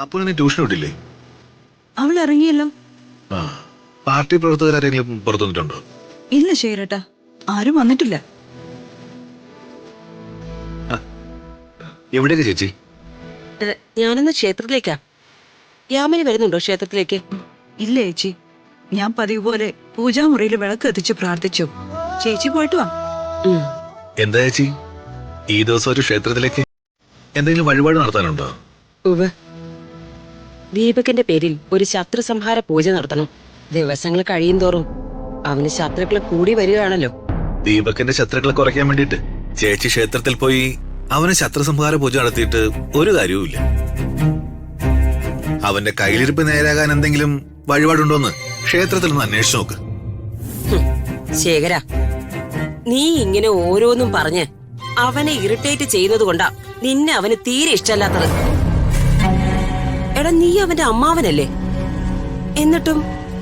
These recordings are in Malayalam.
അപ്പൊ നീ ട്യൂഷൻ വിട്ടില്ലേ? അവൾ ഇറങ്ങിയല്ലോ. ആ, പാർട്ടി പ്രവർത്തകരാരെങ്കിലും പുറത്തു വന്നിട്ടുണ്ടോ? ഇല്ല ശേരട്ടാ, ആരും വന്നിട്ടില്ല. എവിടേക്ക് ചേച്ചി? ഞാനൊന്ന് ക്ഷേത്രത്തിലേക്കാ. യാമിനി വരുന്നുണ്ടോ ക്ഷേത്രത്തിലേക്ക്? ഇല്ല ചേച്ചി, ഞാൻ പതിവ് പോലെ പൂജാമുറിയിൽ വിളക്ക് കത്തിച്ച് പ്രാർത്ഥിച്ചു. ചേച്ചി പോയിട്ട് വാ. എന്താ ചേച്ചി, ഈ ദിവസം ഒരു ക്ഷേത്രത്തിലേക്ക് എന്തെങ്കിലും വഴിപാട് നടത്താനുണ്ടോ? ഉവ്വ്, ദീപകിന്റെ പേരിൽ ഒരു ശത്രു സംഹാര പൂജ നടത്തണം. ദിവസങ്ങൾ കഴിയും തോറും അവന് ശത്രുക്കൾ കൂടി വരികയാണല്ലോ. ദീപകിന്റെ ശത്രുക്കളെ കുറയ്ക്കാൻ വേണ്ടിട്ട് ചേച്ചി ക്ഷേത്രത്തിൽ പോയി അവന് ശത്രുസംഹാര പൂജ നടത്തിയിട്ട് ഒരു കാര്യവുമില്ല. അവന്റെ കയ്യിലിരിപ്പ് നേരാകാൻ എന്തെങ്കിലും വഴിപാടുണ്ടോന്ന് ക്ഷേത്രത്തിൽ നിന്ന് അന്വേഷിച്ചു നോക്ക്. ശേഖര, നീ ഇങ്ങനെ ഓരോന്നും പറഞ്ഞ് അവനെ ഇറിറ്റേറ്റ് ചെയ്യുന്നത് കൊണ്ടാ നിന്നെ അവന് തീരെ ഇഷ്ടമല്ലാത്തത്. എടാ, നീ അവന്റെ അമ്മാവനല്ലേ? എന്നിട്ടും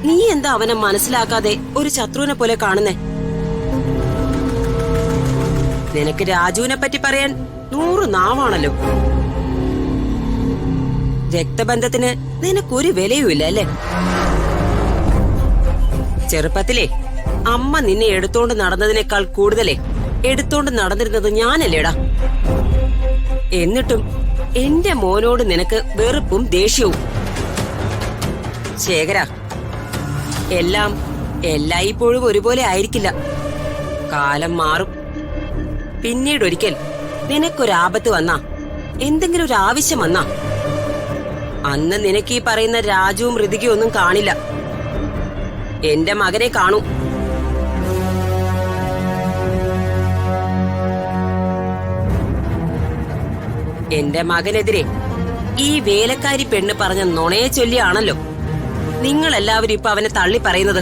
നീ എന്താ അവനെ മനസ്സിലാക്കാതെ ഒരു ശത്രുവിനെ പോലെ കാണുന്നേ? നിനക്ക് രാജുവിനെ പറ്റി പറയാൻ 100 നാവാണല്ലോ. രക്തബന്ധത്തിന് നിനക്കൊരു വിലയുമില്ല അല്ലേ? ചെറുപ്പത്തിലേ അമ്മ നിന്നെ എടുത്തോണ്ട് നടന്നതിനേക്കാൾ കൂടുതലേ എടുത്തോണ്ട് നടന്നിരുന്നത് ഞാനല്ലേടാ. എന്നിട്ടും എന്റെ മോനോട് നിനക്ക് വെറുപ്പും ദേഷ്യവും. ശേഖര, എല്ലാം എല്ലായ്പ്പോഴും ഒരുപോലെ ആയിരിക്കില്ല. കാലം മാറും. പിന്നീടൊരിക്കൽ നിനക്കൊരാപത്ത് വന്നാ, എന്തെങ്കിലും ഒരു ആവശ്യം വന്നാ, അന്ന് നിനക്ക് ഈ പറയുന്ന രാജുവും ഋതികയും ഒന്നും കാണില്ല. എന്റെ മകനെ കാണൂ. എന്റെ മകനെതിരെ ഈ വേലക്കാരി പെണ്ണ് പറഞ്ഞ നുണയെ ചൊല്ലിയാണല്ലോ നിങ്ങളെല്ലാവരും ഇപ്പൊ അവനെ തള്ളി പറയുന്നത്.